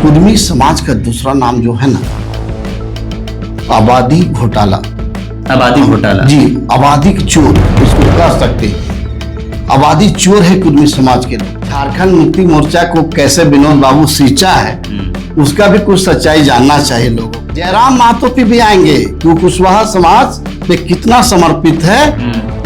कुर्मी समाज का दूसरा नाम जो है ना, आबादी घोटाला। आबादी घोटाला जी, आबादी चोर इसको कह सकते हैं। आबादी चोर है कुर्मी समाज के लोग। झारखंड मुक्ति मोर्चा को कैसे विनोद बाबू सींचा है, उसका भी कुछ सच्चाई जानना चाहिए लोगों को। जयराम महतो पे भी आएंगे, वो कुशवाहा समाज पे कितना समर्पित है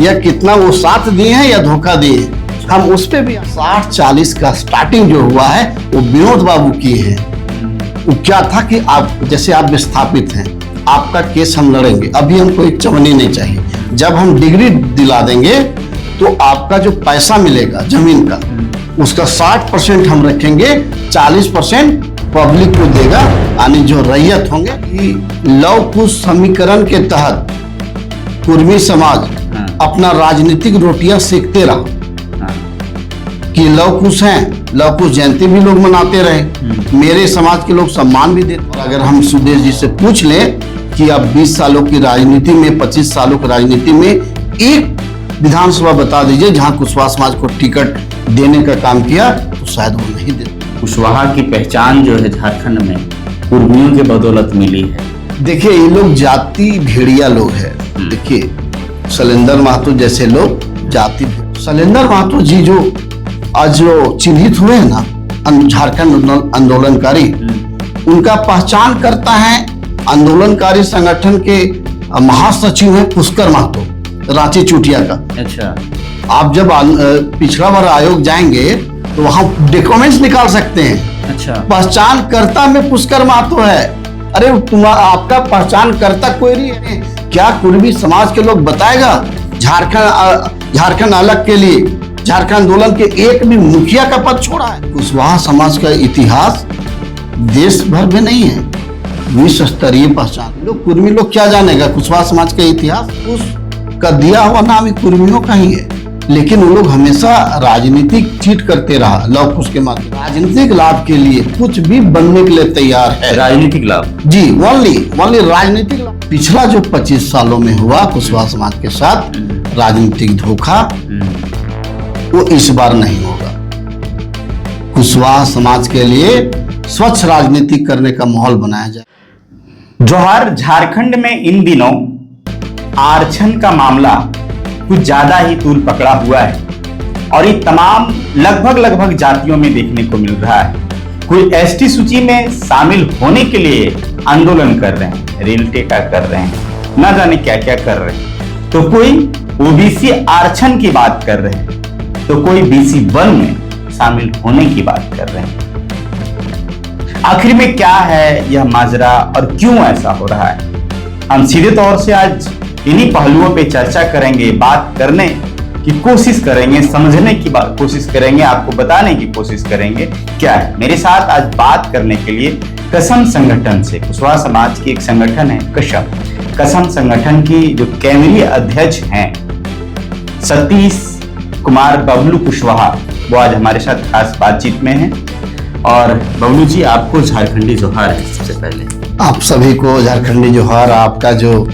या कितना वो साथ दिए हैं या धोखा दिए, हम उस पे भी 60-40 का स्टार्टिंग जो हुआ है वो विनोद बाबू किए हैं। वो क्या था कि आप जैसे आप विस्थापित हैं, आपका केस हम लड़ेंगे, अभी हमको एक चवन्नी नहीं चाहिए, जब हम डिग्री दिला देंगे तो आपका जो पैसा मिलेगा जमीन का उसका 60% हम रखेंगे, 40% पब्लिक को देगा, यानी जो रैयत होंगे। लव कुश समीकरण के तहत कुर्मी समाज अपना राजनीतिक रोटियां सेकते रहा कि लव कुश हैं, लव कुश जयंती भी लोग मनाते रहे, मेरे समाज के लोग सम्मान भी देते। और अगर हम सुदेश जी से पूछ लें कि अब 20 सालों की राजनीति में, 25 सालों की राजनीति में एक विधानसभा बता दीजिए जहां कुशवाहा समाज को टिकट देने का काम किया, तो शायद वो नहीं देते। कुशवाहा की पहचान जो है झारखंड में कुर्मियों के बदौलत मिली है। देखिए, ये लोग जाति भेड़िया लोग हैं। देखिए, शैलेंद्र महतो जैसे लोग जाति, शैलेंद्र महतो जी जो आज जो चिन्हित हुए हैं ना झारखंड आंदोलनकारी, उनका पहचान करता है आंदोलनकारी संगठन के महासचिव हैं पुष्कर महतो, रांची चुटिया का। अच्छा, आप जब पिछड़ा वर्ग आयोग जाएंगे तो वहां डॉक्यूमेंट्स निकाल सकते हैं। अच्छा, पहचानकर्ता में पुष्कर महतो है। अरे आपका पहचानकर्ता कोई नहीं है क्या? कुर्मी समाज के लोग बताएगा झारखंड अलग के लिए, झारखंड आंदोलन के एक भी मुखिया का पद छोड़ा है। कुशवाहा समाज का इतिहास देश भर में नहीं है, विश्व स्तरीय पहचान। लोग कुर्मी लोग क्या जानेगा कुशवाहा समाज का इतिहास? उसका दिया हुआ नाम ही कुर्मियों का ही है, लेकिन वो लोग हमेशा राजनीतिक चीट करते रहा। लव कुश के माध्यम राजनीतिक लाभ के लिए कुछ भी बनने के लिए तैयार है। राजनीतिक लाभ जी, ओनली राजनीतिक लाभ। पिछला जो 25 सालों में हुआ कुशवाहा समाज के साथ राजनीतिक धोखा, वो इस बार नहीं होगा। कुशवाहा समाज के लिए स्वच्छ राजनीति करने का माहौल बनाया जाए। जोहार, झारखंड में इन दिनों आरक्षण का मामला कुछ ज्यादा ही तूल पकड़ा हुआ है और ये तमाम लगभग जातियों में देखने को मिल रहा है। कोई एसटी सूची में शामिल होने के लिए आंदोलन कर रहे हैं, रेल टेका कर रहे हैं, ना जाने क्या क्या कर रहे हैं। तो कोई ओबीसी आरक्षण की बात कर रहे हैं, तो कोई BC 1 में शामिल होने की बात कर रहे हैं। आखिर में क्या है यह माजरा और क्यों ऐसा हो रहा है, हम सीधे तौर से आज इन्हीं पहलुओं पे चर्चा करेंगे, बात करने की कोशिश करेंगे, समझने की कोशिश करेंगे, आपको बताने की कोशिश करेंगे क्या है। मेरे साथ आज बात करने के लिए कसम संगठन से, कुशवाहा समाज की एक संगठन है कसम संगठन की जो केंद्रीय अध्यक्ष हैं सतीश कुमार बबलू कुशवाहा, वो आज हमारे साथ खास बातचीत में हैं। और बबलू जी, आपको झारखंडी जोहार है। सबसे पहले आप सभी को झारखंडी जोहार। आपका जो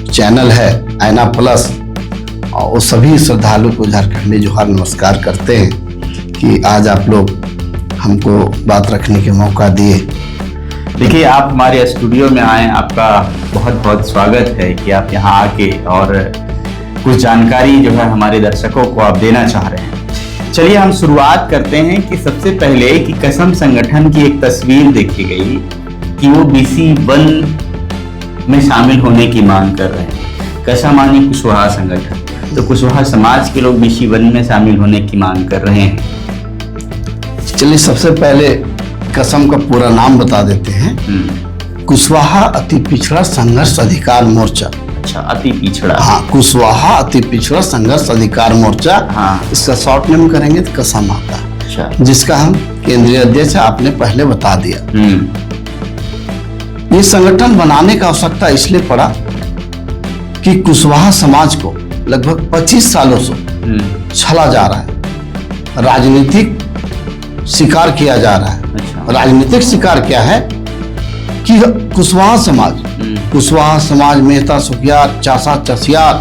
चैनल है आईना प्लस, और वो सभी श्रद्धालु को झारखंडी जोहार नमस्कार करते हैं कि आज आप लोग हमको बात रखने के मौका दिए। देखिए, आप हमारे स्टूडियो में आए, आपका बहुत बहुत स्वागत है कि आप यहाँ आके और कुछ जानकारी जो है हमारे दर्शकों को आप देना चाह रहे हैं। चलिए हम शुरुआत करते हैं कि सबसे पहले कि कसम संगठन की एक तस्वीर देखी गई कि वो BC 1 में शामिल होने की मांग कर रहे हैं। कसम मानी कुशवाहा संगठन, तो कुशवाहा समाज के लोग BC 1 में शामिल होने की मांग कर रहे हैं। चलिए सबसे पहले कसम का पूरा नाम बता देते हैं। कुशवाहा अति पिछड़ा संघर्ष अधिकार मोर्चा। अच्छा, अति पिछड़ा। हाँ, कुशवाहा अति पिछड़ा संघर्ष अधिकार मोर्चा। हाँ, इसका शॉर्ट नेम करेंगे तो कसम आता है। अच्छा, जिसका हम केंद्रीय अध्यक्ष आपने पहले बता दिया। ये संगठन बनाने का आवश्यकता इसलिए पड़ा कि कुशवाहा समाज को लगभग 25 सालों से छला जा रहा है, राजनीतिक शिकार किया जा रहा है। अच्छा, राजनीतिक शिकार क्या है कि कुशवाहा समाज मेहता सुखियार, चासा चसियार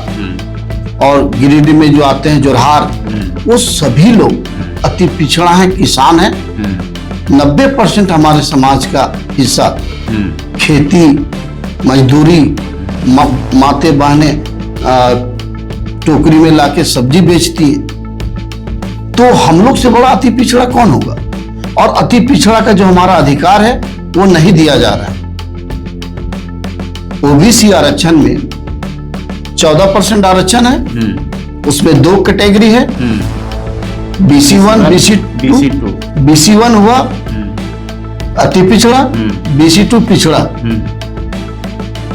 और गिरिडीह में जो आते हैं जोरहार, वो सभी लोग अति पिछड़ा है, किसान है 90% हमारे समाज का हिस्सा खेती, मजदूरी, माते बहने टोकरी में लाके सब्जी बेचती है। तो हम लोग से बड़ा अति पिछड़ा कौन होगा? और अति पिछड़ा का जो हमारा अधिकार है वो नहीं दिया जा रहा है। ओबीसी आरक्षण में 14% आरक्षण है, उसमें 2 कैटेगरी है, BC1, BC2। BC1 हुआ अति पिछड़ा, BC2 पिछड़ा।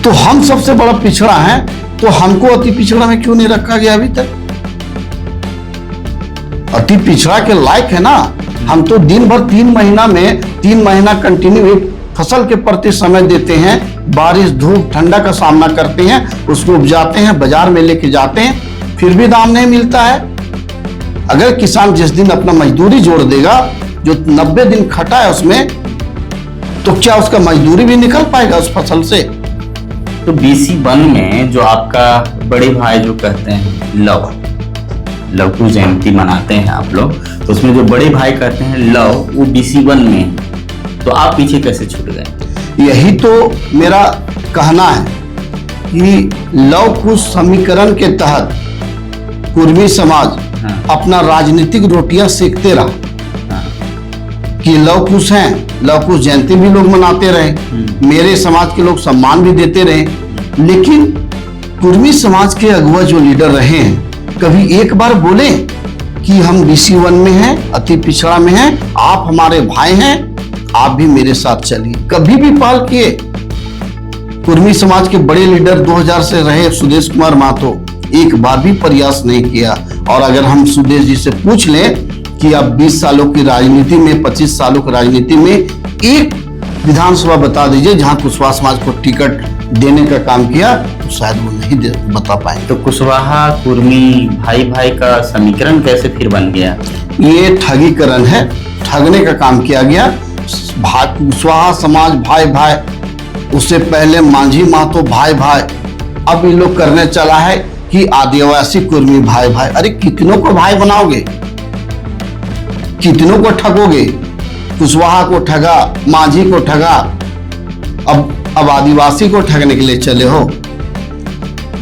तो हम सबसे बड़ा पिछड़ा है, तो हमको अति पिछड़ा में क्यों नहीं रखा गया अभी तक? अति पिछड़ा के लायक है ना। हम तो दिन भर 3 महीना कंटिन्यू एक फसल के प्रति समय देते हैं, बारिश धूप ठंडा का सामना करते हैं, उसको उपजाते हैं, बाजार में लेके जाते हैं, फिर भी दाम नहीं मिलता है। अगर किसान जिस दिन अपना मजदूरी जोड़ देगा, जो 90 दिन खटा है उसमें, तो क्या उसका मजदूरी भी निकल पाएगा उस फसल से? तो BC1 में जो आपका बड़े भाई जो कहते हैं लव जयंती मनाते हैं आप लोग, तो उसमें जो बड़े भाई कहते हैं लव, वो BC1 में, तो आप पीछे कैसे छूट गए? यही तो मेरा कहना है कि लव कुश समीकरण के तहत कुर्मी समाज अपना राजनीतिक रोटियां सेकते रहा। कि लव कुश हैं, लव कुश जयंती भी लोग मनाते रहे, मेरे समाज के लोग सम्मान भी देते रहे, लेकिन कुर्मी समाज के अगुआ जो लीडर रहे हैं, कभी एक बार बोले कि हम BC1 में हैं, अति पिछड़ा में हैं, आप हमारे भाई हैं, आप भी मेरे साथ चलिए? कभी भी पहल किए? कुर्मी समाज के बड़े लीडर 2000 से रहे सुदेश कुमार महतो, एक बार भी प्रयास नहीं किया। और अगर हम सुदेश जी से पूछ लें कि आप 20 सालों की राजनीति में, 25 सालों की राजनीति में एक विधानसभा बता दीजिए जहां कुशवाहा समाज को टिकट देने का काम किया, तो शायद वो नहीं बता पाए। तो कुशवाहा कुर्मी भाई का समीकरण कैसे फिर बन गया? ये ठगीकरण है, ठगने का काम किया गया। कुशवाहा समाज भाई, उससे पहले मांझी महतो भाई, अब ये लोग करने चला है कि आदिवासी कुर्मी भाई। अरे कितनों को भाई बनाओगे? कितनों को ठगोगे? कुशवाहा को ठगा, मांझी को ठगा, अब आदिवासी को ठगने के लिए चले हो।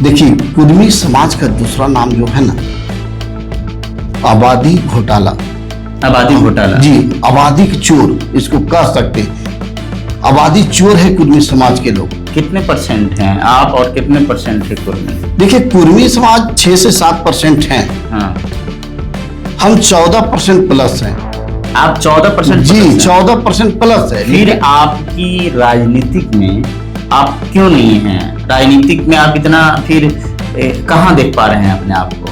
देखिए, कुर्मी समाज का दूसरा नाम जो है ना, आबादी घोटाला जी, आबादी के चोर इसको कह सकते हैं। आबादी चोर है कुर्मी समाज के लोग। कितने परसेंट हैं आप और कितने परसेंट है कुर्मी? देखिए, कुर्मी समाज 6 से 7% हैं। हम 14% प्लस हैं। आप 14% जी, 14% प्लस है। फिर आपकी राजनीतिक में आप क्यों नहीं हैं? राजनीतिक में आप इतना फिर कहाँ देख पा रहे हैं अपने आप को?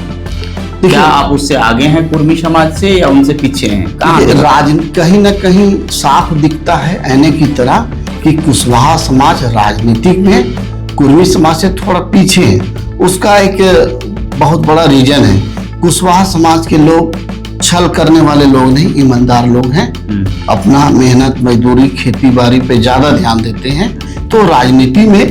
क्या आप उससे आगे हैं कुर्मी समाज से या उनसे पीछे हैं? कहीं ना कहीं साफ दिखता है ऐने की तरह कि कुशवाहा समाज राजनीतिक में कुर्मी समाज से थोड़ा पीछे है। उसका एक बहुत बड़ा रीजन है, कुशवाहा समाज के लोग छल करने वाले लोग नहीं, ईमानदार लोग हैं, अपना मेहनत मजदूरी खेती बाड़ी पे ज्यादा ध्यान देते हैं, तो राजनीति में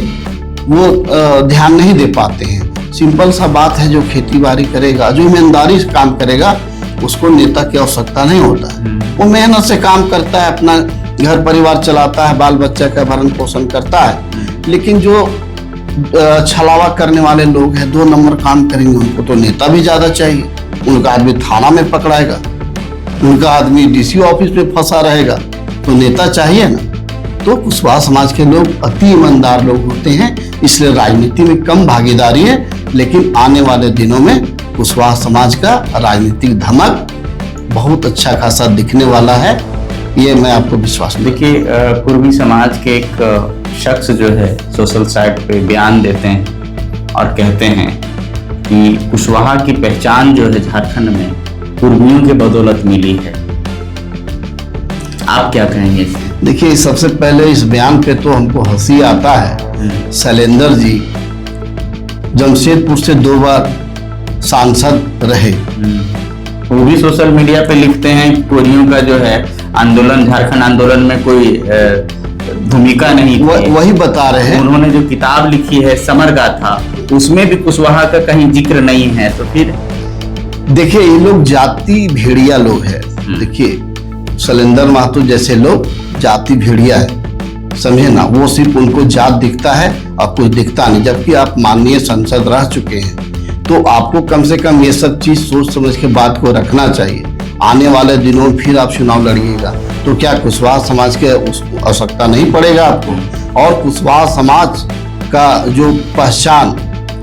वो ध्यान नहीं दे पाते हैं। सिंपल सा बात है, जो खेती बाड़ी करेगा, जो ईमानदारी से काम करेगा, उसको नेता की आवश्यकता नहीं होता है। वो मेहनत से काम करता है, अपना घर परिवार चलाता है, बाल बच्चा का भरण पोषण करता है। लेकिन जो छलावा करने वाले लोग हैं, 2 नंबर काम करेंगे, उनको तो नेता भी ज्यादा चाहिए। उनका आदमी थाना में पकड़ाएगा, उनका आदमी DC ऑफिस में फंसा रहेगा, तो नेता चाहिए ना। तो कुशवाहा समाज के लोग अति ईमानदार लोग होते हैं, इसलिए राजनीति में कम भागीदारी है। लेकिन आने वाले दिनों में कुशवाहा समाज का राजनीतिक धमक बहुत अच्छा खासा दिखने वाला है, ये मैं आपको विश्वास। देखिए, कुर्मी समाज के एक शख्स जो है सोशल साइट पे बयान देते हैं और कहते हैं कि कुशवाहा की पहचान जो है झारखंड में कुर्मियों के बदौलत मिली है। आप क्या कहेंगे? देखिए, सबसे पहले इस बयान पे तो हमको हंसी आता है। शैलेंद्र जी जमशेदपुर से 2 बार सांसद रहे, वो भी सोशल मीडिया पे लिखते हैं कुर्मियों का जो है आंदोलन, झारखंड आंदोलन में कोई भूमिका नहीं थी। वही बता रहे हैं। उन्होंने जो किताब लिखी है समर गाथा, उसमें भी कुशवाहा का कहीं जिक्र नहीं है। तो फिर देखिए, ये लोग जाति भेड़िया लोग हैं। देखिए, शैलेंद्र महतो जैसे लोग जाति भेड़िया है, समझे ना। वो सिर्फ उनको जात दिखता है और कुछ दिखता नहीं। जबकि आप माननीय सांसद रह चुके हैं तो आपको कम से कम ये सब चीज सोच समझ के बात को रखना चाहिए। आने वाले दिनों में फिर आप चुनाव लड़िएगा तो क्या कुशवाहा समाज के आवश्यकता नहीं पड़ेगा आपको। और कुशवाहा समाज का जो पहचान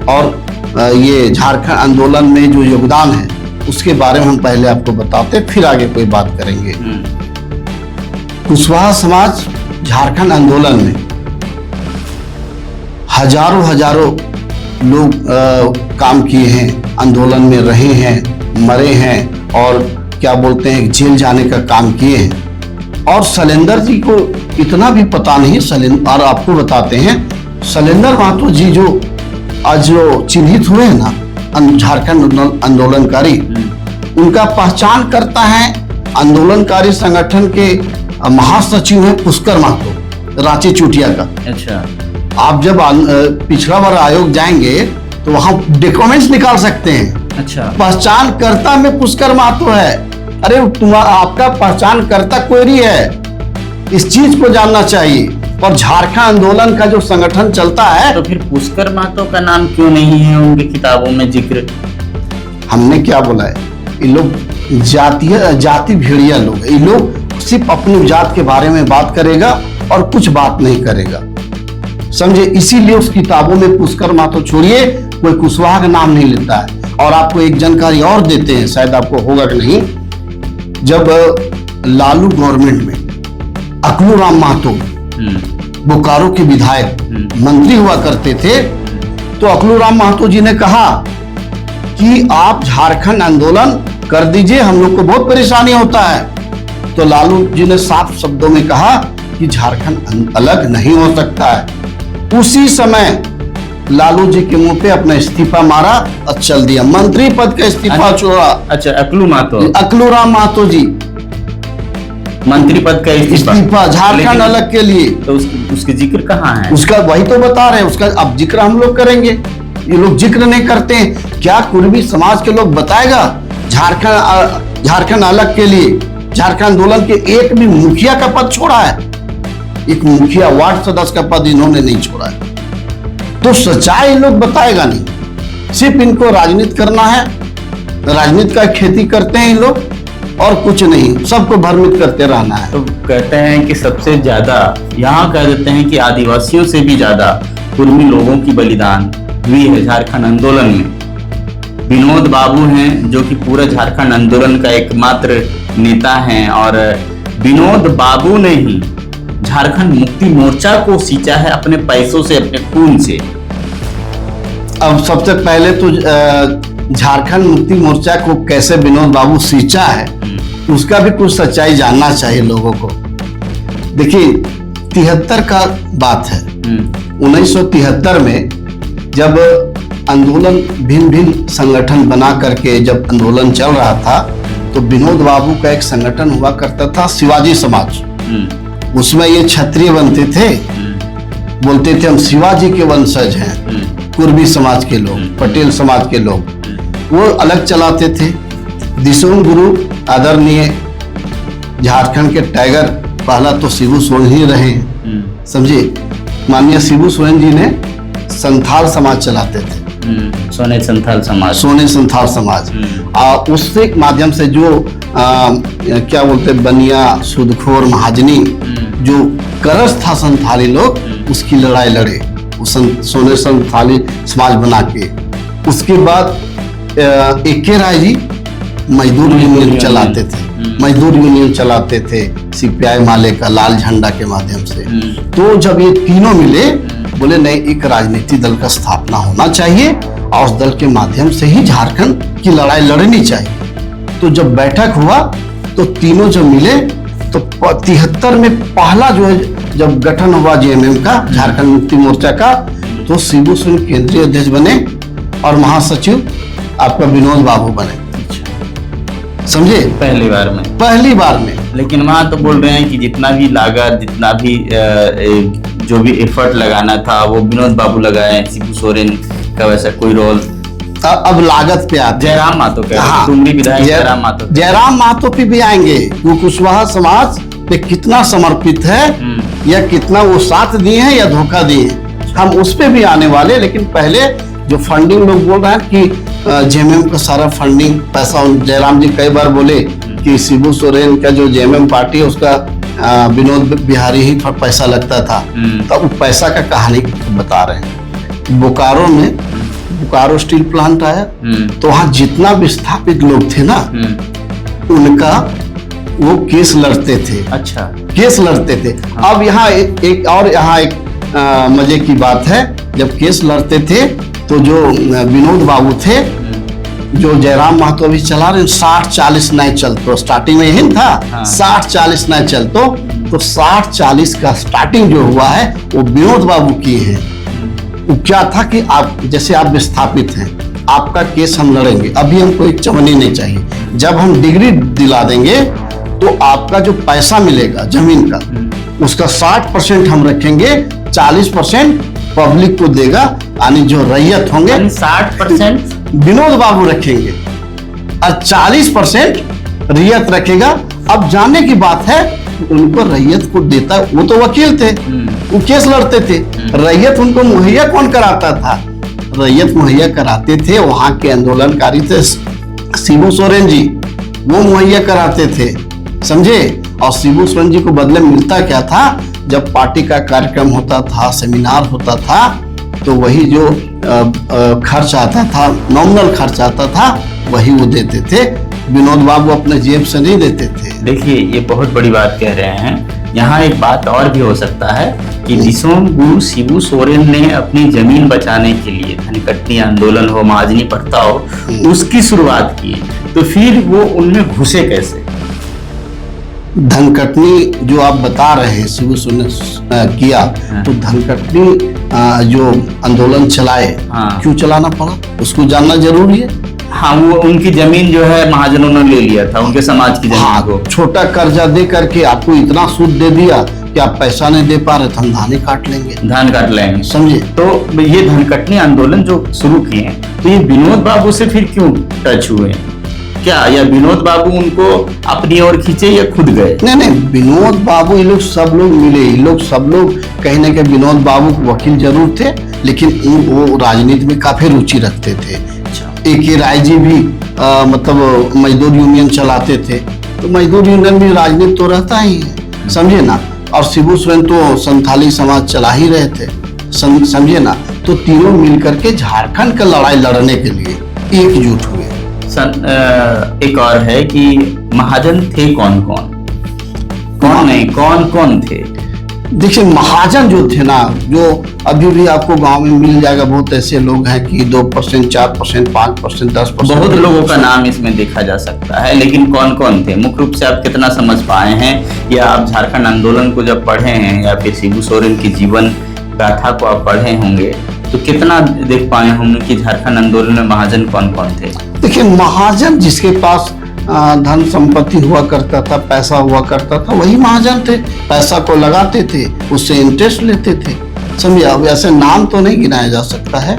और ये झारखंड आंदोलन में जो योगदान है उसके बारे में हम पहले आपको बताते, फिर आगे कोई बात करेंगे। कुशवाहा समाज झारखंड आंदोलन में हजारों लोग काम किए हैं, आंदोलन में रहे हैं, मरे हैं और क्या बोलते हैं जेल जाने का काम किए हैं। और शैलेंद्र जी को इतना भी पता नहीं, और आपको बताते हैं शैलेंद्र महतो जी जो आज जो चिन्हित हुए हैं ना झारखंड आंदोलनकारी, उनका पहचान करता है आंदोलनकारी संगठन के महासचिव हैं पुष्कर महतो, रांची चुटिया का। अच्छा, आप जब पिछड़ा वर्ग आयोग जाएंगे तो वहां डॉक्यूमेंट्स निकाल सकते हैं। अच्छा, पहचान करता में पुष्कर महतो है। अरे आपका पहचान करता क्वेरी है, इस चीज को जानना चाहिए। और झारखंड आंदोलन का जो संगठन चलता है, तो फिर पुष्कर महतो का नाम क्यों नहीं है उनकी किताबों में जिक्र? हमने क्या बोला है, ये लोग जाति भेड़िया लोग, ये लोग सिर्फ अपनी जात के बारे में बात करेगा और कुछ बात नहीं करेगा, समझे। इसीलिए उस किताबों में पुष्कर महतो छोड़िए कोई कुशवाहा का नाम नहीं लेता है। और आपको एक जानकारी और देते हैं, शायद आपको होगा कि नहीं, जब लालू गवर्नमेंट में अकलू राम महतो बोकारो के विधायक मंत्री हुआ करते थे, तो अकलू राम महतो जी ने कहा कि आप झारखंड आंदोलन कर दीजिए, हम लोग को बहुत परेशानी होता है। तो लालू जी ने साफ शब्दों में कहा कि झारखंड अलग नहीं हो सकता है। उसी समय लालू जी के मुंह पे अपना इस्तीफा मारा और चल दिया, मंत्री पद का इस्तीफा छोड़ा। अच्छा, अकलू राम महतो जी मंत्री पद का इस्तीफा झारखंड अलग के लिए। तो उसके जिक्र कहाँ है? उसका वही तो बता रहे हैं, उसका अब जिक्र हम लोग करेंगे। ये लोग जिक्र नहीं करते हैं। क्या कुर्मी समाज के लोग बताएगा झारखंड अलग के लिए, झारखंड आंदोलन के एक भी मुखिया का पद छोड़ा है? एक मुखिया वार्ड सदस्य का पद इन्होंने नहीं छोड़ा है। तो सच्चाई इन लोग बताएगा नहीं, सिर्फ इनको राजनीति करना है, राजनीति का खेती करते हैं इन लोग और कुछ नहीं, सबको भ्रमित करते रहना है। तो कहते हैं कि सबसे ज्यादा यहाँ कह देते हैं कि आदिवासियों से भी ज्यादा कुर्मी लोगों की बलिदान हुई है झारखंड आंदोलन में। विनोद बाबू हैं जो कि पूरा झारखंड आंदोलन का एकमात्र नेता हैं, और विनोद बाबू ने ही झारखंड मुक्ति मोर्चा को सींचा है अपने पैसों से, अपने खून से। अब सबसे पहले तो झारखंड मुक्ति मोर्चा को कैसे विनोद बाबू सींचा है उसका भी कुछ सच्चाई जानना चाहिए लोगों को। देखिए 73 का बात है, 1973 में जब आंदोलन भिन्न संगठन बना करके जब आंदोलन चल रहा था, तो विनोद बाबू का एक संगठन हुआ करता था शिवाजी समाज। उसमें ये क्षत्रिय बनते थे, बोलते थे हम शिवाजी के वंशज हैं। कुर्मी समाज के लोग, पटेल समाज के लोग वो अलग चलाते थे। दिसोम गुरु आदरणीय झारखंड के टाइगर पहला तो शिबू सोरेन ही रहे, समझे। माननीय शिबू सोरेन जी ने संथाल समाज चलाते थे, सोने संथाल समाज। उसके माध्यम से जो क्या बोलते बनिया सूदखोर महाजनी जो करस था संथाली लोग, उसकी लड़ाई लड़े सोने संथाली समाज बना के। उसके बाद एके राय जी मजदूर यूनियन चलाते थे, सीपीआई माले का लाल झंडा के माध्यम से। तो जब ये तीनों मिले, बोले नहीं, एक राजनीतिक दल का स्थापना होना चाहिए और उस दल के माध्यम से ही झारखंड की लड़ाई लड़नी चाहिए। तो जब बैठक हुआ तो तीनों जब मिले तो 73 में पहला जो है जब गठन हुआ जेएमएम का, झारखंड मुक्ति मोर्चा का, तो शिबू सोरेन केंद्रीय अध्यक्ष बने और महासचिव आपका विनोद बाबू बने, समझे। पहली बार में। लेकिन वहाँ तो बोल रहे हैं कि जितना भी लागत, जितना भी जो भी एफर्ट लगाना था वो विनोद बाबू लगाए, शिबू सोरेन का वैसा कोई रोल अब लागत पे आते हैं। जयराम महतो कह रहे हाँ। हैं, डुमरी विधायक जयराम महतो। जयराम महतो पे भी आएंगे। वो कुशवाहा समाज पे कितना समर्पित है या कितना वो साथ दिए हैं या धोखा दिए हैं, हम उस पे भी आने वाले। लेकिन पहले जो फंडिंग लोग बोल रहे हैं कि जेएमएम का सारा फंडिंग पैसा, जयराम जी कई बार बोले कि शिबू सोरेन का जो जेएमएम पार्टी है उसका विनोद बिहारी ही पैसा लगता था। तो वो पैसा का कहानी बता रहे हैं। बोकारो में बोकारो स्टील प्लांट आया तो वहाँ जितना विस्थापित लोग थे ना उनका वो केस लड़ते थे। अच्छा, केस लड़ते थे। अब यहाँ एक और यहाँ एक मजे की बात है, जब केस लड़ते थे तो जो विनोद बाबू थे, जो जयराम महतो अभी चला रहे 60-40 नहीं चलतो, स्टार्टिंग में यही था। हाँ। 60-40 नहीं चलतो, तो 60-40 का स्टार्टिंग जो हुआ है वो विनोद बाबू की है। वो क्या था कि आप जैसे आप विस्थापित हैं, आपका केस हम लड़ेंगे, अभी हमको एक चवन्नी नहीं चाहिए, जब हम डिग्री दिला देंगे तो आपका जो पैसा मिलेगा जमीन का उसका 60% हम रखेंगे, 40% पब्लिक को देगा, यानी जो रैयत होंगे 60% विनोद बाबू रखेंगे और 40% रैयत रखेगा। अब जानने की बात है उनको रैयत को देता, वो तो वकील थे, वो केस लड़ते थे, रैयत उनको मुहैया कौन कराता था? रैयत मुहैया कराते थे वहां के आंदोलनकारी थे शिबू सोरेन जी, वो मुहैया कराते थे, समझे। और शिबू सोरेन जी को बदले मिलता क्या था? जब पार्टी का कार्यक्रम होता था, सेमिनार होता था, तो वही जो खर्च आता था, नॉमिनल खर्च आता था, वही वो देते थे। विनोद बाबू अपने जेब से नहीं देते थे। देखिए, ये बहुत बड़ी बात कह रहे हैं। यहाँ एक बात और भी हो सकता है कि दिसोम गुरु शिबू सोरेन ने अपनी जमीन बचाने के लिए धनकट्टी आंदोलन हो, महाजनी प्रथा हो, उसकी शुरुआत की, तो फिर वो उनमें घुसे कैसे? धनकटनी जो आप बता रहे हैं शिबू सोरेन ने किया, तो धनकटनी जो आंदोलन चलाए, क्यों चलाना पड़ा उसको जानना जरूरी है। हाँ, वो उनकी जमीन जो है महाजनों ने ले लिया था, उनके समाज की जमीन को। छोटा कर्जा दे करके आपको इतना सूद दे दिया कि आप पैसा नहीं दे पा रहे, तो हम धान ही काट लेंगे, धान काट लेंगे, समझे। तो ये धनकटनी आंदोलन जो शुरू किए, तो ये विनोद बाबू से फिर क्यों टच हुए क्या? या विनोद बाबू उनको अपनी ओर खींचे या खुद गए? नहीं, विनोद बाबू, ये लोग सब लोग मिले, ये लोग सब लोग कहीं ना कहीं, विनोद बाबू वकील जरूर थे लेकिन वो राजनीति में काफी रुचि रखते थे। AK राय जी भी मतलब मजदूर यूनियन चलाते थे, तो मजदूर यूनियन भी राजनीति तो रहता ही है, समझे ना। और शिबू सोरेन तो संथाली समाज चला ही रहे थे, समझे ना। तो तीनों मिलकर के झारखंड का लड़ाई लड़ने के लिए एकजुट हुए। एक और है कि महाजन थे कौन कौन? कौन नहीं, कौन कौन थे? देखिए, महाजन जो थे ना, जो अभी भी आपको गांव में मिल जाएगा, बहुत ऐसे लोग हैं कि 2%, 4%, 5%, 10%, बहुत लोगों का नाम इसमें देखा जा सकता है, लेकिन कौन कौन थे मुख्य रूप से आप कितना समझ पाए हैं? या आप झारखंड आंदोलन को जब पढ़े हैं या फिर शिबू सोरेन की जीवन गाथा को आप पढ़े होंगे, तो कितना देख पाए होंगे कि झारखंड आंदोलन में महाजन कौन कौन थे? देखिए, महाजन जिसके पास धन संपत्ति हुआ करता था, पैसा हुआ करता था, वही महाजन थे। पैसा को लगाते थे, उससे इंटरेस्ट लेते थे, समझे। अब ऐसे नाम तो नहीं गिनाया जा सकता है,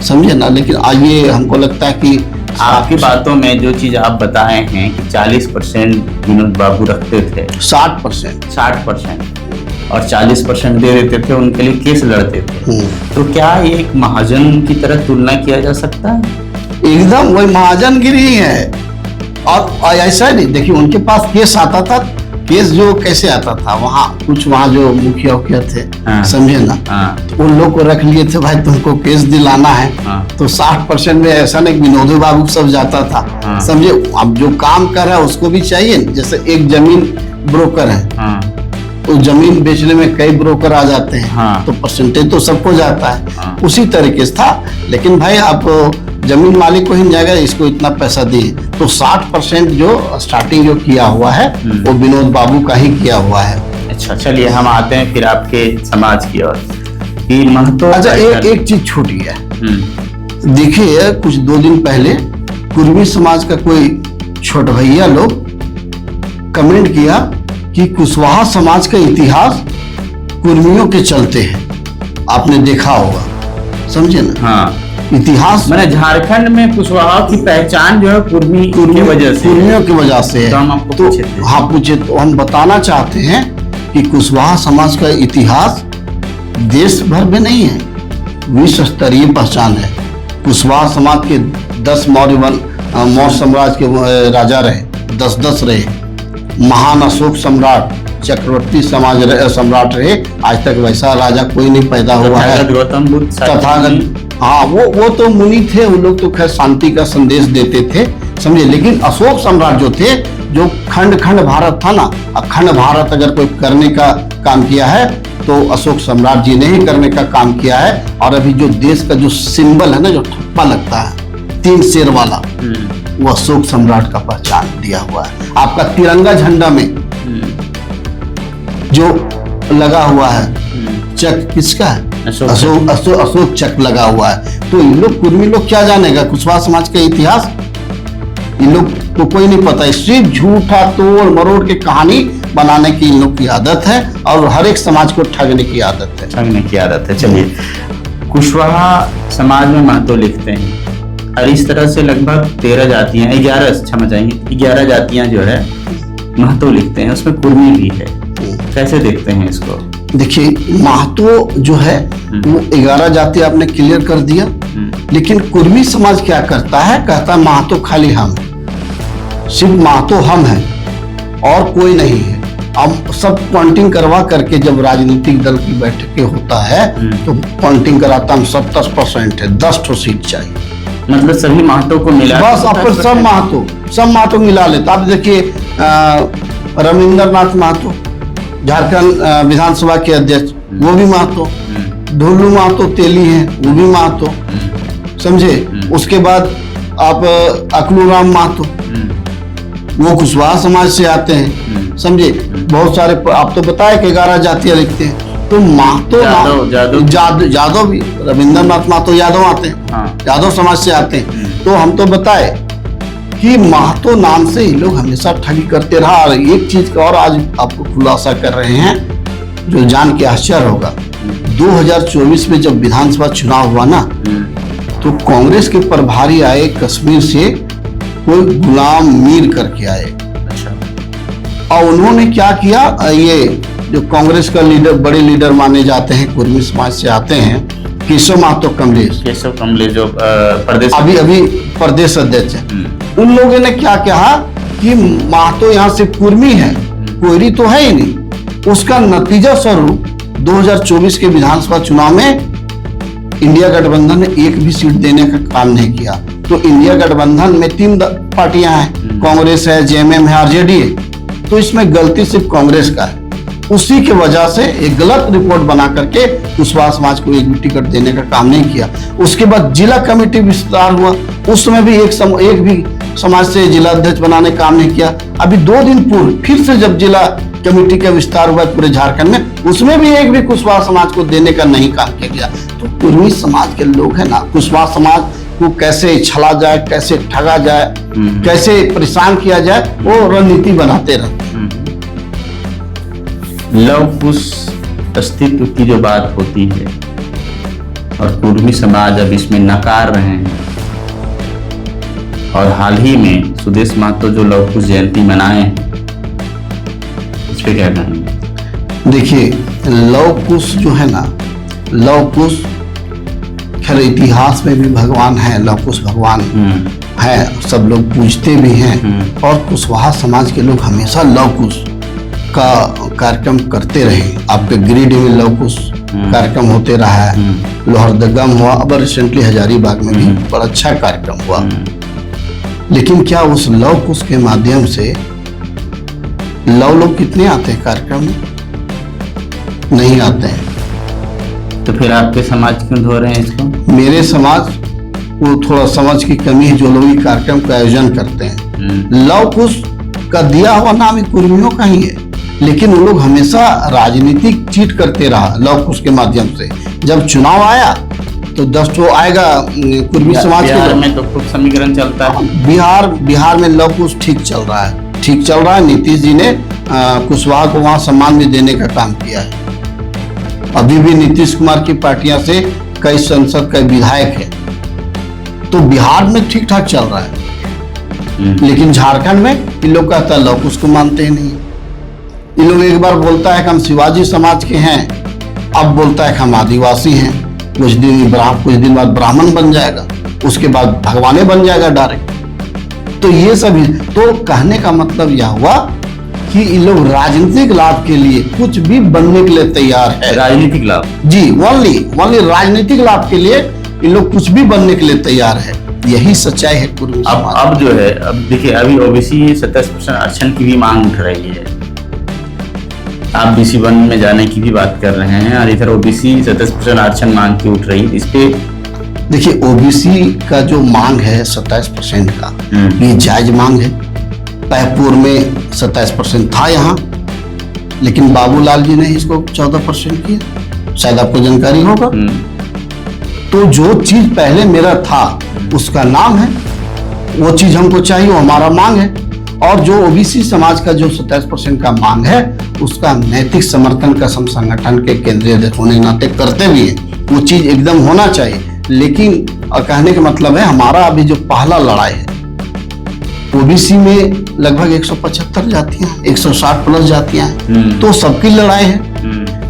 समझे ना। लेकिन ये हमको लगता है कि आपकी बातों में जो चीज आप बताए हैं कि 40% विनोद बाबू रखते थे, 60% और 40% दे देते थे, उनके लिए केस लड़ते थे, तो क्या एक महाजन की तरह तुलना किया जा सकता है? एकदम वही महाजनगिरी ही है। और ऐसा नहीं, देखिए उनके पास केस आता था, केस जो कैसे आता था, वहाँ जो मुखिया उखिया थे, समझे ना, उन लोग को रख लिए थे, भाई तुमको केस दिलाना है, तो 60% में ऐसा नहीं विनोद बाबू सब जाता था, समझे। अब जो काम कर रहा है उसको भी चाहिए, जैसे एक जमीन ब्रोकर है, तो जमीन बेचने में कई ब्रोकर आ जाते हैं, तो परसेंटेज तो सबको जाता है, उसी तरीके से था। लेकिन भाई आप जमीन मालिक को ही जाएगा, इसको इतना पैसा दिए, तो 60% जो स्टार्टिंग जो किया हुआ है वो विनोद बाबू का ही किया हुआ है। अच्छा, चलिए हम आते हैं फिर आपके समाज की ओर। महतो, अच्छा, एक चीज छूटी है। देखिए, कुछ 2 दिन पहले कुर्मी समाज का कोई छोट भैया लोग कमेंट किया कि कुशवाहा समाज का इतिहास कुर्मियों के चलते है, आपने देखा होगा, समझे ना। इतिहास मैंने झारखंड में कुशवाहा की पहचान जो है कुर्मी की वजह से है। कुर्मियों की वजह से है। तो हम आपको पूछे थे। हाँ पूछे, तो हम बताना चाहते हैं कि कुशवाहा समाज का इतिहास देश भर में नहीं है, विश्व स्तरीय पहचान है। कुशवाहा समाज के 10 मौर्य साम्राज्य के राजा रहे, 10 रहे। महान अशोक सम्राट, चक्रवर्ती सम्राट रहे। आज तक वैसा राजा कोई नहीं पैदा हुआ है। तथागत गौतम बुद्ध तथागत, हाँ वो तो मुनि थे, वो लोग तो खैर शांति का संदेश देते थे, समझे। लेकिन अशोक सम्राट जो थे, जो खंड खंड भारत था ना, अखंड भारत अगर कोई करने का काम किया है तो अशोक सम्राट जी ने ही करने का काम किया है। और अभी जो देश का जो सिंबल है ना, जो ठप्पा लगता है 3 शेर वाला, वो अशोक सम्राट का पहचान दिया हुआ है। आपका तिरंगा झंडा में जो लगा हुआ है चक, किसका है? अशोक चक्र लगा हुआ है। तो इन लोग कुर्मी लोग क्या जानेगा कुशवाहा समाज का इतिहास? इन लोग को कोई नहीं पता है। सिर्फ झूठा तोड़ मरोड़ के कहानी बनाने की इन लोग की आदत है, और हर एक समाज को ठगने की आदत है। चलिए, कुशवाहा समाज में महतो लिखते हैं, और इस तरह से लगभग 13 जातियां, 11 जातियां जो है महतो लिखते हैं, उसमें कुर्मी भी है। कैसे देखते हैं इसको? देखिए, महतो जो है वो 11 जाति आपने क्लियर कर दिया, लेकिन कुर्मी समाज क्या करता है? कहता है महतो खाली हम, सिर्फ महतो हम हैं और कोई नहीं है। अब सब पॉइंटिंग करवा करके जब राजनीतिक दल की बैठकें होता है तो पॉइंटिंग कराता हम 70% है, 10 ठो सीट चाहिए। मतलब सभी महतो को मिला, बस आपको सब महतो मिला लेता। आप देखिए, रविंद्र नाथ महतो झारखंड विधानसभा के अध्यक्ष, वो भी महतो। ढोलू महतो तेली हैं, वो भी महतो, समझे। उसके बाद आप अकलूराम महतो, वो कुशवाहा समाज से आते हैं, समझे। बहुत सारे, आप तो बताए कि 11 जातियां लिखते हैं। तो महतो, यादव भी, रविंद्र नाथ महतो यादव आते हैं, हाँ। यादव समाज से आते हैं। तो हम तो बताए कि महतो नाम से ही लोग हमेशा ठगी करते रहा। और एक चीज का और आज आपको खुलासा कर रहे हैं, जो जान के आश्चर्य होगा। 2024 में जब विधानसभा चुनाव हुआ ना, तो कांग्रेस के प्रभारी आए कश्मीर से, कोई गुलाम मीर करके आए। अच्छा। और उन्होंने क्या किया, ये जो कांग्रेस का लीडर, बड़े लीडर माने जाते हैं, कुर्मी समाज से आते हैं, केशव महतो कमलेश जो प्रदेश अभी प्रदेश अध्यक्ष है। उन लोगों ने क्या कहा कि महतो यहाँ से कुर्मी है, कोयरी तो है ही नहीं। उसका नतीजा स्वरूप 2024 के विधानसभा चुनाव में इंडिया गठबंधन ने एक भी सीट देने का काम नहीं किया। तो इंडिया गठबंधन में 3 पार्टियां हैं, कांग्रेस है, जेएमएम है, आरजेडी है। तो इसमें गलती सिर्फ कांग्रेस का है। उसी के वजह से एक गलत रिपोर्ट बना करके कुशवाहा समाज को एक भी टिकट देने का काम नहीं किया। उसके बाद जिला कमेटी विस्तार हुआ, उस समय भी एक भी समाज से जिला अध्यक्ष बनाने का काम नहीं किया। अभी 2 दिन पूर्व फिर से जब जिला कमेटी का विस्तार हुआ पूरे झारखंड में, उसमें भी एक भी कुशवाहा समाज को देने का नहीं काम किया गया। तो कुर्मी समाज के लोग हैं ना, कुशवाहा समाज को कैसे छला जाए, कैसे ठगा जाए, कैसे परेशान किया जाए, वो रणनीति बनाते रहते। लव कुश अस्तित्व की जो बात होती है, और कुर्मी समाज अब इसमें नकार रहे हैं। और हाल ही में सुदेश महतो जो लव कुश जयंती मनाए हैं, इस पे क्या कहेंगे? देखिए, लव कुश जो है ना, लव कुश खैर इतिहास में भी भगवान है, लव कुश भगवान है, सब लोग पूजते भी हैं। और कुशवाहा समाज के लोग हमेशा लव कुश का कार्यक्रम करते रहे। आपके गिरिडीह में लव कुश कार्यक्रम होते रहा है, लोहरदगा हुआ, अब रिसेंटली हजारीबाग में भी बड़ा अच्छा कार्यक्रम हुआ। लेकिन क्या उस लव कुश के माध्यम से लव लोग कितने आते हैं कार्यक्रम में? नहीं आते हैं। तो फिर आपके समाज क्यों धो रहे हैं इसको? मेरे समाज को थोड़ा समझ की कमी है, जो लोग ये कार्यक्रम का आयोजन करते हैं। लव कुश का दिया हुआ नाम कुर्मियों का ही है, लेकिन वो लोग हमेशा राजनीतिक चीट करते रहा लव कुश के माध्यम से। जब चुनाव आया तो 10 ठो आएगा कुर्मी समाज के। बिहार में तो खूब समीकरण चलता है। बिहार में लव कुश ठीक चल रहा है। नीतीश जी ने कुशवाहा को वहां सम्मान भी देने का काम किया है। अभी भी नीतीश कुमार की पार्टियां से कई सांसद, कई विधायक है तो बिहार में ठीक ठाक चल रहा है, लेकिन झारखंड में इन लोग कहता है लोग उसको मानते ही नहीं। इन लोग एक बार बोलता है कि हम शिवाजी समाज के हैं, अब बोलता है कि हम आदिवासी हैं, कुछ दिन बाद ब्राह्मण बन जाएगा, उसके बाद भगवाने बन जाएगा डायरेक्ट। तो ये सभी तो कहने का मतलब यह हुआ कि इन लोग राजनीतिक लाभ के लिए कुछ भी बनने के लिए तैयार है। राजनीतिक लाभ, जी, ओनली राजनीतिक लाभ के लिए इन लोग कुछ भी बनने के लिए तैयार है। यही सच्चाई है कुर्मी समाज। अब जो है, अब देखिए, अभी ओबीसी 27% आरक्षण की भी मांग उठ रही है। आप BC1 में जाने की भी बात कर रहे हैं और इधर ओबीसी 27% आरक्षण मांग की उठ रही है। इस पे देखिए, ओबीसी का जो मांग है 27% का, ये जायज मांग है। पैपुर में 27% था यहाँ, लेकिन बाबूलाल जी ने इसको 14% किया, शायद आपको जानकारी होगा। तो जो चीज पहले मेरा था उसका नाम है, वो चीज हमको चाहिए, वो हमारा मांग है। और जो ओबीसी समाज का जो 27% का मांग है, उसका नैतिक समर्थन का संगठन के केंद्रीय अध्यक्ष होने नाते करते भी है, वो चीज एकदम होना चाहिए। लेकिन कहने का मतलब है, हमारा अभी जो पहला लड़ाई है, ओबीसी में लगभग 175 जातियां, 160 प्लस जातियां हैं, तो सबकी लड़ाई है।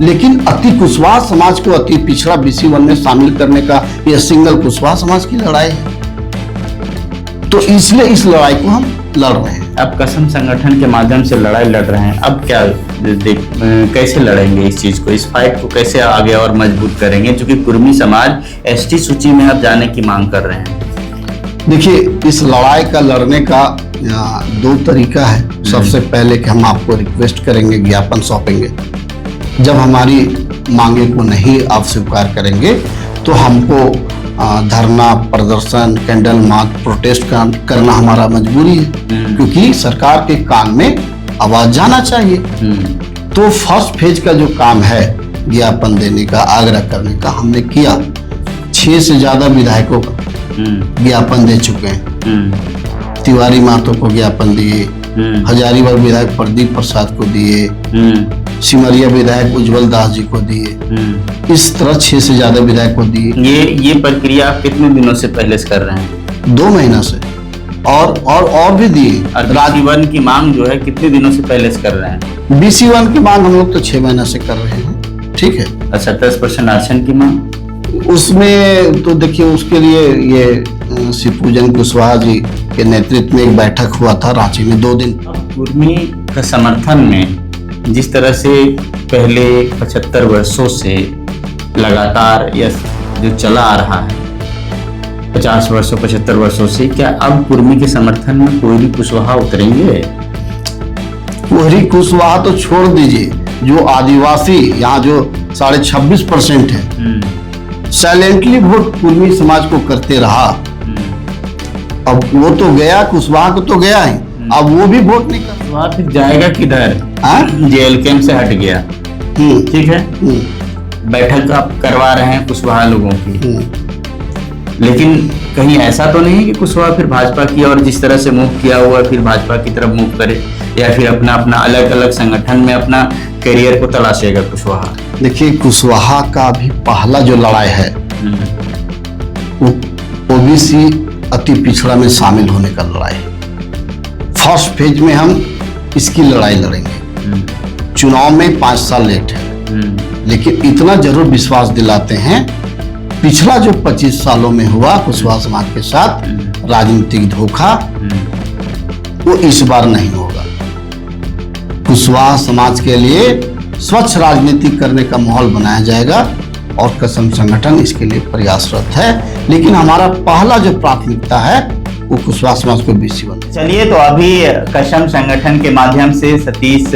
लेकिन अति कुशवाहा समाज को अति पिछड़ा BC1 में शामिल करने का यह सिंगल कुशवाहा समाज की लड़ाई है। तो इसलिए इस लड़ाई को हम लड़ रहे हैं। अब कसम संगठन के माध्यम से लड़ाई लड़ रहे हैं। अब क्या कैसे लड़ेंगे इस चीज को, इस फाइट को कैसे आगे और मजबूत करेंगे, क्योंकि कुर्मी समाज ST सूची में अब जाने की मांग कर रहे हैं। देखिए, इस लड़ाई का लड़ने का 2 तरीका है। सबसे पहले कि हम आपको रिक्वेस्ट करेंगे, ज्ञापन सौंपेंगे। जब हमारी मांगे को नहीं आप स्वीकार करेंगे तो हमको धरना, प्रदर्शन, कैंडल मार्च, प्रोटेस्ट करना हमारा मजबूरी है, क्योंकि सरकार के कान में आवाज जाना चाहिए। तो फर्स्ट फेज का जो काम है ज्ञापन देने का, आग्रह करने का, हमने किया। 6 से ज्यादा विधायकों को ज्ञापन दे चुके हैं। तिवारी महतो को ज्ञापन दिए, हजारीबाग विधायक प्रदीप प्रसाद को दिए, सिमरिया विधायक उज्जवल दास जी को दिए। इस तरह 6 से ज्यादा विधायक को दिए। ये प्रक्रिया आप कितने दिनों से पहले से कर रहे हैं? 2 महीना से। और भी दिए। BC1 की मांग जो है कितने दिनों से पहले से कर रहे हैं? BC1 की मांग हम लोग तो 6 महीना से कर रहे हैं। ठीक है। 27% आरक्षण की मांग, उसमें तो देखिए, उसके लिए ये शिवपूजन कुशवाहा जी के नेतृत्व में एक बैठक हुआ था रांची में 2 दिन। कुर्मी का समर्थन में जिस तरह से पहले 75 वर्षों से लगातार यह जो चला आ रहा है, 50 वर्षों 75 वर्षों से, क्या अब कुर्मी के समर्थन में कोयरी कुशवाहा उतरेंगे? कोयरी कुशवाहा तो छोड़ दीजिए, जो आदिवासी यहाँ जो 26.5% है, साइलेंटली वोट कुर्मी समाज को करते रहा। अब वो तो गया, कुशवाहा को तो गया ही, अब वो भी वोट नहीं कर। फिर जाएगा किधर? जेल कैंप से हट गया, ठीक है। बैठक आप करवा रहे हैं कुशवाहा लोगों की, लेकिन कहीं ऐसा तो नहीं कि कुशवाहा फिर भाजपा की और जिस तरह से मूव किया हुआ फिर भाजपा की तरफ मूव करे, या फिर अपना अलग अलग संगठन में अपना करियर को तलाशेगा कुशवाहा? देखिए, कुशवाहा का अभी पहला जो लड़ाई है वो ओबीसी अति पिछड़ा में शामिल होने का लड़ाई है। फर्स्ट फेज में हम इसकी लड़ाई लड़ेंगे। चुनाव में 5 साल लेट है, लेकिन इतना जरूर विश्वास दिलाते हैं, पिछला जो 25 सालों में हुआ कुशवाहा समाज के साथ राजनीतिक धोखा, वो इस बार नहीं होगा। कुशवाहा समाज के लिए स्वच्छ राजनीति करने का माहौल बनाया जाएगा और कसम संगठन इसके लिए प्रयासरत है। लेकिन हमारा पहला जो प्राथमिकता है वो कुशवाहा समाज को BC1। चलिए, तो अभी कसम संगठन के माध्यम से सतीश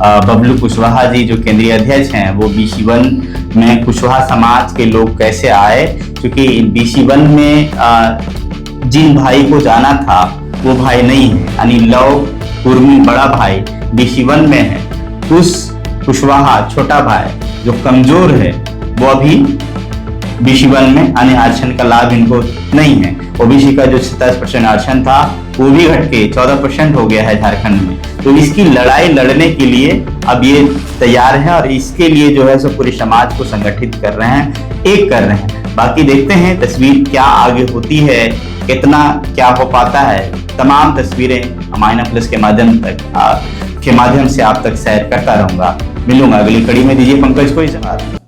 बबलू कुशवाहा जी जो केंद्रीय अध्यक्ष हैं, वो BC1 में कुशवाहा समाज के लोग कैसे आए, क्योंकि BC1 में जिन भाई को जाना था वो भाई नहीं है, यानी लव कुर्मी बड़ा भाई BC1 में है। उस कुशवाहा छोटा भाई जो कमजोर है वो अभी BC1 में, यानी आरक्षण का लाभ इनको नहीं है। ओबीसी का जो 27% आरक्षण था वो भी घट के 14% हो गया है झारखंड में। तो इसकी लड़ाई लड़ने के लिए अब ये तैयार है और इसके लिए जो है सो पूरे समाज को संगठित कर रहे हैं, एक कर रहे हैं। बाकी देखते हैं तस्वीर क्या आगे होती है, कितना क्या हो पाता है। तमाम तस्वीरें अमायना प्लस के माध्यम से आप तक शेयर करता रहूंगा। मिलूंगा अगली कड़ी में। दीजिए पंकज को इजाजत।